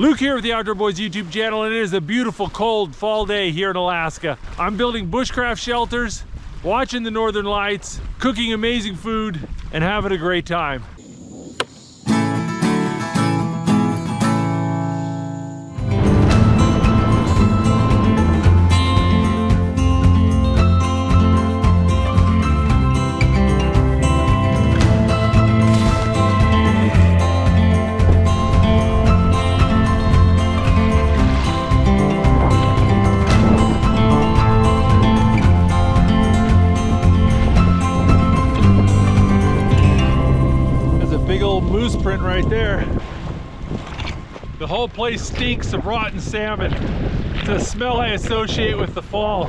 Luke here with the Outdoor Boys YouTube channel, and it is a beautiful cold fall day here in Alaska. I'm building bushcraft shelters, watching the northern lights, cooking amazing food, and having a great time. Moose print right there. The whole place stinks of rotten salmon. It's a smell I associate with the fall.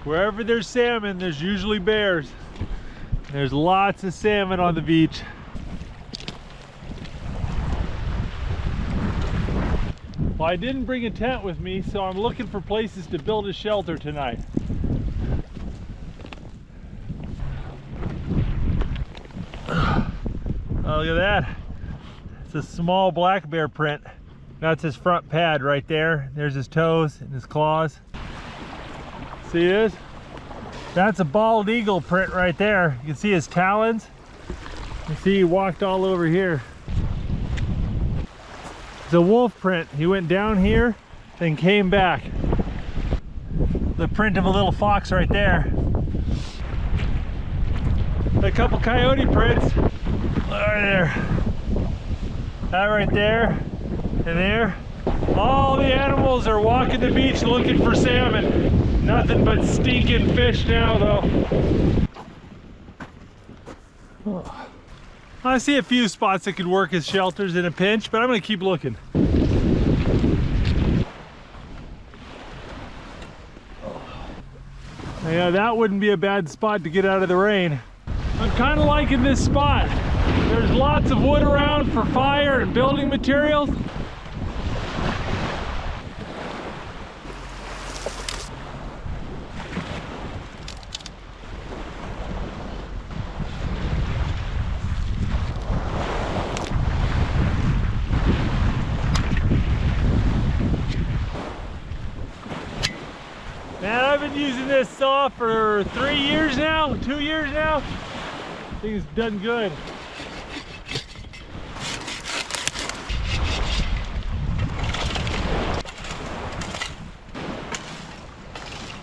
Wherever there's salmon, there's usually bears. There's lots of salmon on the beach. Well, I didn't bring a tent with me, so I'm looking for places to build a shelter tonight. Oh, look at that. It's a small black bear print. That's his front pad right there. There's his toes and his claws. See this? That's a bald eagle print right there. You can see his talons. You see he walked all over here. It's a wolf print. He went down here, then came back. The print of a little fox right there. A couple coyote prints. Right there. That right there and there. All the animals are walking the beach looking for salmon. Nothing but stinking fish now though. Oh. I see a few spots that could work as shelters in a pinch, but I'm gonna keep looking. Yeah, that wouldn't be a bad spot to get out of the rain. I'm kind of liking this spot. There's lots of wood around for fire and building materials. Man, I've been using this saw for 3 years now, 2 years now. I think it's done good.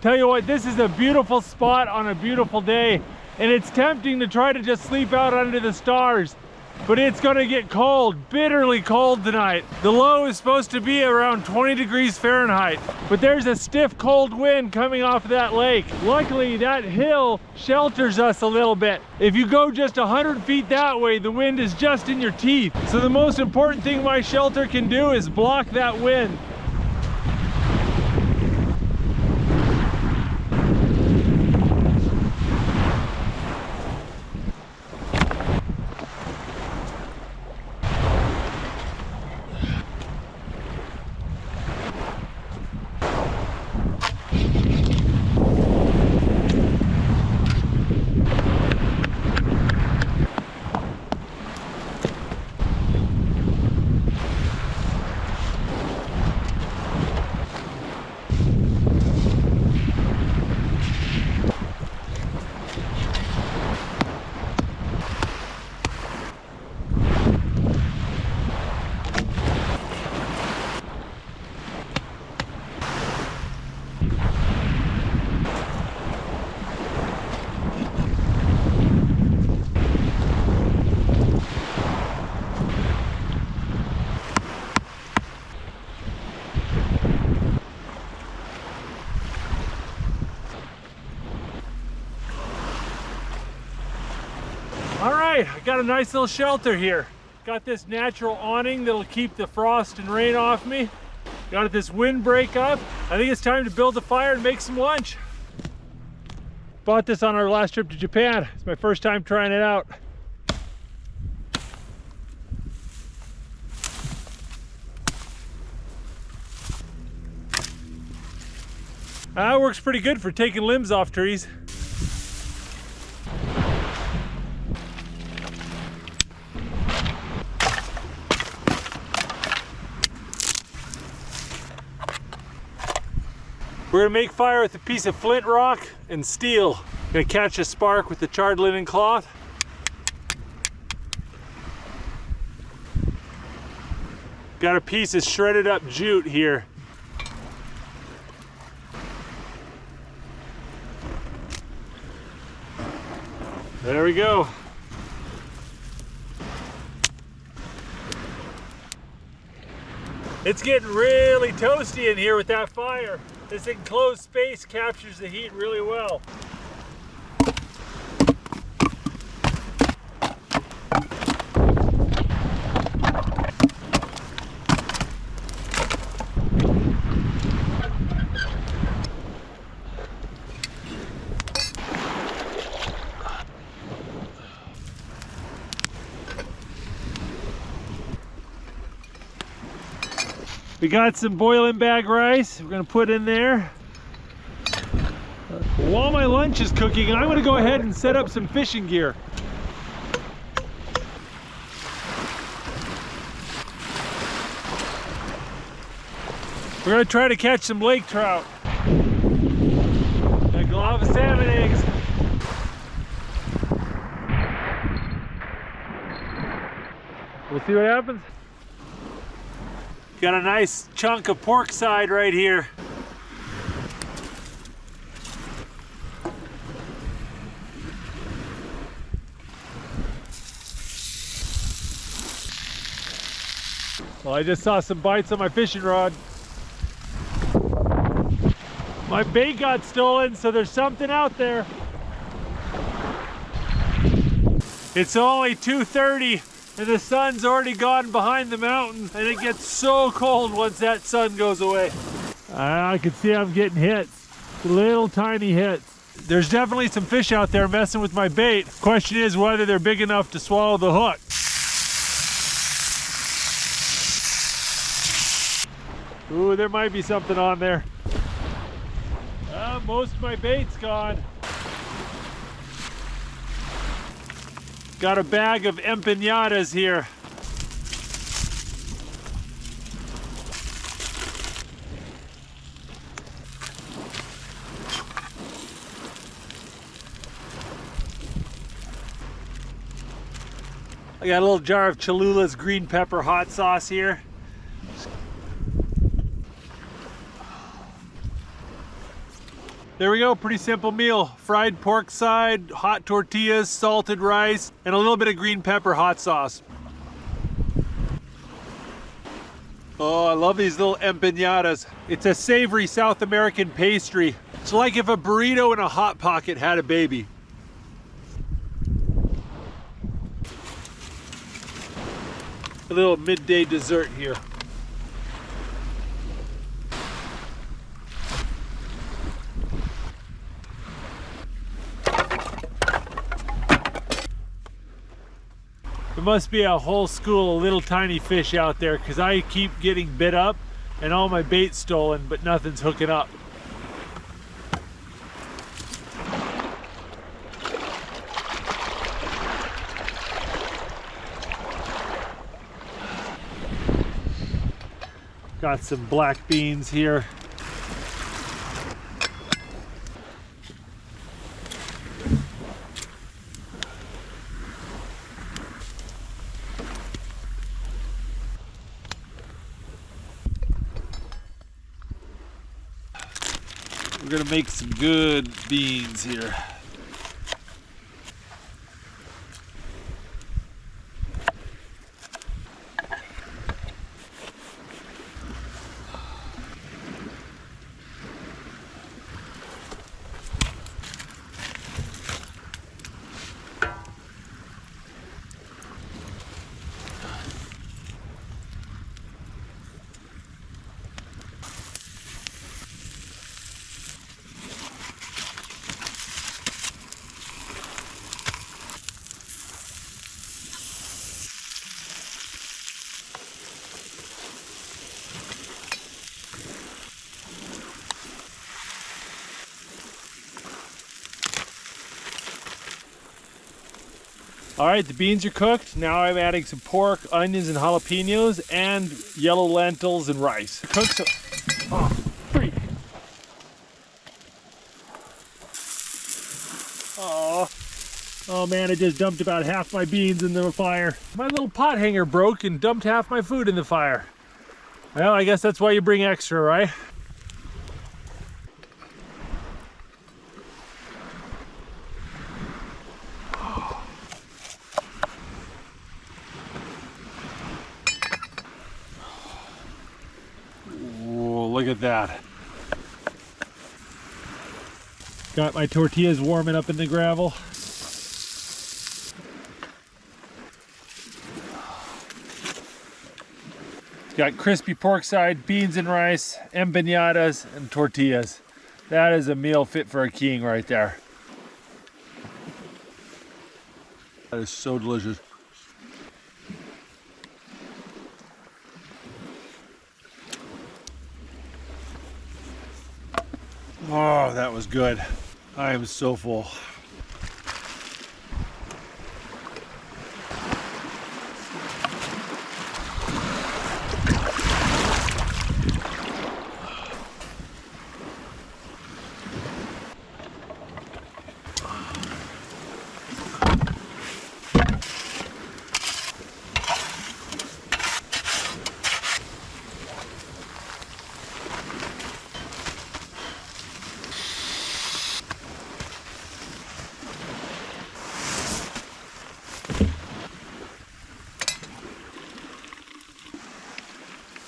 Tell you what, this is a beautiful spot on a beautiful day, and it's tempting to try to just sleep out under the stars, but it's gonna get cold, bitterly cold tonight. The low is supposed to be around 20 degrees Fahrenheit, but there's a stiff cold wind coming off of that lake. Luckily, that hill shelters us a little bit. If you go just 100 feet that way, the wind is just in your teeth. So the most important thing my shelter can do is block that wind. All right, I got a nice little shelter here. Got this natural awning that'll keep the frost and rain off me. Got this windbreak up. I think it's time to build a fire and make some lunch. Bought this on our last trip to Japan. It's my first time trying it out. That works pretty good for taking limbs off trees. We're gonna make fire with a piece of flint rock and steel. Gonna catch a spark with the charred linen cloth. Got a piece of shredded up jute here. There we go. It's getting really toasty in here with that fire. This enclosed space captures the heat really well. We got some boiling bag rice we're gonna put in there. While my lunch is cooking, I'm gonna go ahead and set up some fishing gear. We're gonna try to catch some lake trout. A glove of salmon eggs. We'll see what happens. Got a nice chunk of pork side right here. Well, I just saw some bites on my fishing rod. My bait got stolen, so there's something out there. It's only 2:30. And the sun's already gone behind the mountain, and it gets so cold once that sun goes away. I can see I'm getting hits, little tiny hits. There's definitely some fish out there messing with my bait. Question is whether they're big enough to swallow the hook. Ooh, there might be something on there. Most of my bait's gone. Got a bag of empanadas here. I got a little jar of Cholula's green pepper hot sauce here. There we go, pretty simple meal. Fried pork side, hot tortillas, salted rice, and a little bit of green pepper hot sauce. Oh, I love these little empanadas. It's a savory South American pastry. It's like if a burrito and a Hot Pocket had a baby. A little midday dessert here. There must be a whole school of little tiny fish out there because I keep getting bit up and all my bait's stolen, but nothing's hooking up. Got some black beans here. We're gonna make some good beans here. All right, the beans are cooked. Now I'm adding some pork, onions, and jalapenos, and yellow lentils and rice. Cook some. Oh, freak. Oh man, I just dumped about half my beans in the fire. My little pot hanger broke and dumped half my food in the fire. Well, I guess that's why you bring extra, right? Whoa, look at that. Got my tortillas warming up in the gravel. Got crispy pork side, beans and rice, empanadas, and tortillas. That is a meal fit for a king right there. That is so delicious. Oh, that was good. I am so full.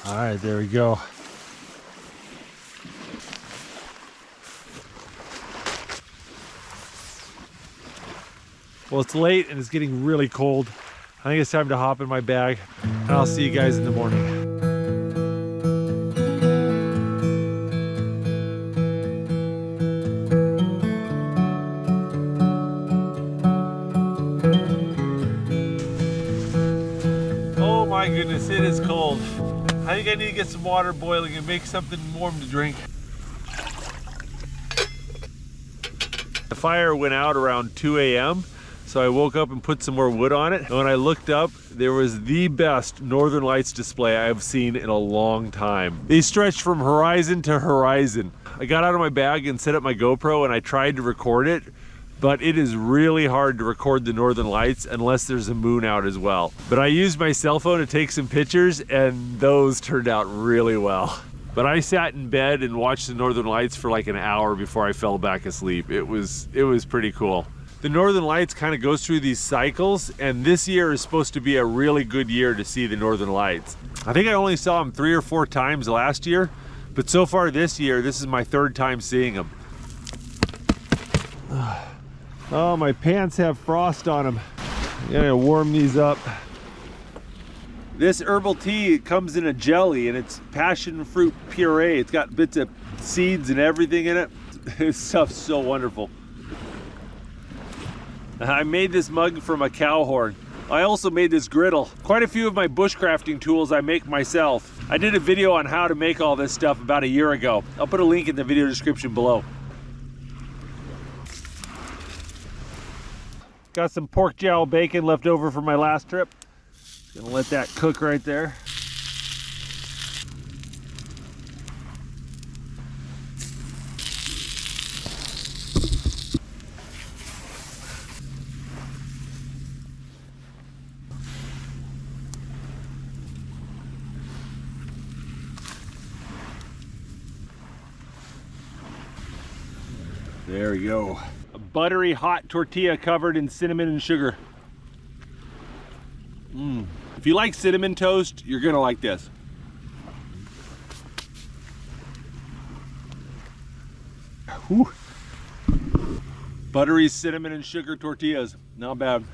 All right, there we go. Well, it's late and it's getting really cold. I think it's time to hop in my bag, and I'll see you guys in the morning. Oh my goodness, it is cold. I think I need to get some water boiling and make something warm to drink. The fire went out around 2 a.m. So I woke up and put some more wood on it. And when I looked up, there was the best Northern Lights display I've seen in a long time. They stretched from horizon to horizon. I got out of my bag and set up my GoPro and I tried to record it, but it is really hard to record the Northern Lights unless there's a moon out as well. But I used my cell phone to take some pictures and those turned out really well. But I sat in bed and watched the Northern Lights for like an hour before I fell back asleep. It was pretty cool. The Northern Lights kind of goes through these cycles, and this year is supposed to be a really good year to see the Northern Lights. I think I only saw them 3 or 4 times last year, but so far this year, this is my 3rd time seeing them. Oh, my pants have frost on them. I'm gonna warm these up. This herbal tea comes in a jelly, and it's passion fruit puree. It's got bits of seeds and everything in it. This stuff's so wonderful. I made this mug from a cow horn. I also made this griddle. Quite a few of my bushcrafting tools I make myself. I did a video on how to make all this stuff about a year ago. I'll put a link in the video description below. Got some pork jowl bacon left over from my last trip. Gonna let that cook right there. There we go. A buttery hot tortilla covered in cinnamon and sugar. If you like cinnamon toast, you're gonna like this. Whew. Buttery cinnamon and sugar tortillas, not bad.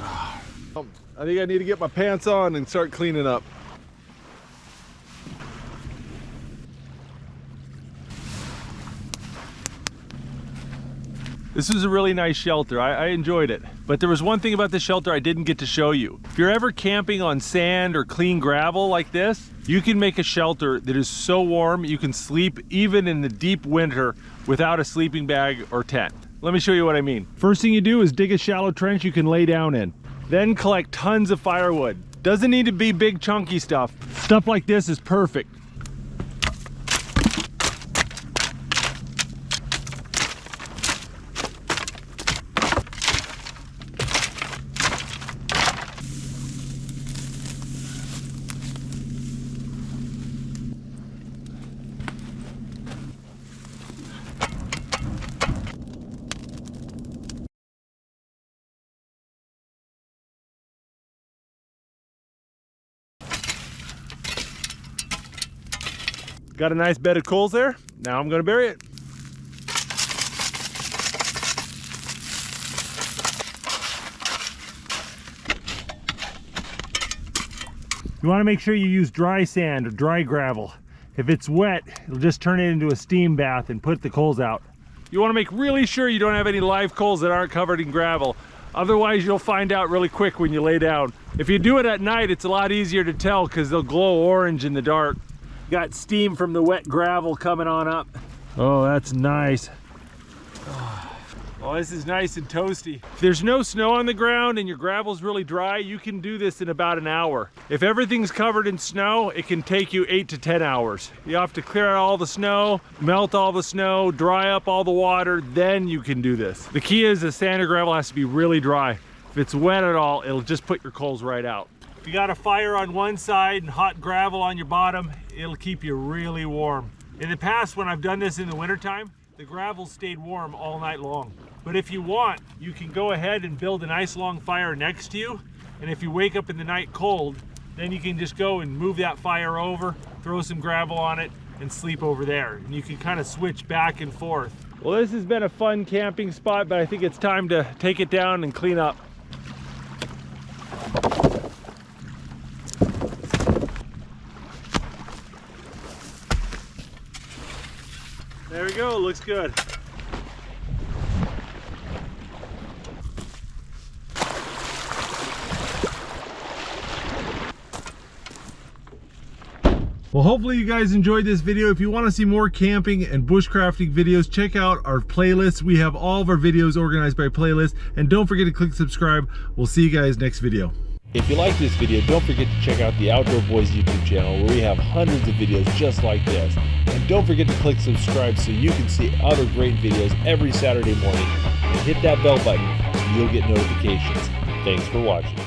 I think I need to get my pants on and start cleaning up. This was a really nice shelter. I enjoyed it. But there was one thing about this shelter I didn't get to show you. If you're ever camping on sand or clean gravel like this, you can make a shelter that is so warm you can sleep even in the deep winter without a sleeping bag or tent. Let me show you what I mean. First thing you do is dig a shallow trench you can lay down in. Then collect tons of firewood. Doesn't need to be big chunky stuff. Stuff like this is perfect. Got a nice bed of coals there. Now I'm gonna bury it. You wanna make sure you use dry sand or dry gravel. If it's wet, it'll just turn it into a steam bath and put the coals out. You wanna make really sure you don't have any live coals that aren't covered in gravel. Otherwise, you'll find out really quick when you lay down. If you do it at night, it's a lot easier to tell because they'll glow orange in the dark. Got steam from the wet gravel coming on up. Oh, that's nice. Oh, this is nice and toasty. If there's no snow on the ground and your gravel's really dry, you can do this in about an hour. If everything's covered in snow, it can take you 8 to 10 hours. You have to clear out all the snow, melt all the snow, dry up all the water, then you can do this. The key is the sand or gravel has to be really dry. If it's wet at all, it'll just put your coals right out. If you got a fire on one side and hot gravel on your bottom, it'll keep you really warm. In the past, when I've done this in the wintertime, the gravel stayed warm all night long. But if you want, you can go ahead and build a nice long fire next to you. And if you wake up in the night cold, then you can just go and move that fire over, throw some gravel on it, and sleep over there. And you can kind of switch back and forth. Well, this has been a fun camping spot, but I think it's time to take it down and clean up. There we go, looks good. Well, hopefully you guys enjoyed this video. If you want to see more camping and bushcrafting videos, check out our playlists. We have all of our videos organized by playlist. And don't forget to click subscribe. We'll see you guys next video. If you like this video, don't forget to check out the Outdoor Boys YouTube channel where we have hundreds of videos just like this. And don't forget to click subscribe so you can see other great videos every Saturday morning. And hit that bell button and you'll get notifications. Thanks for watching.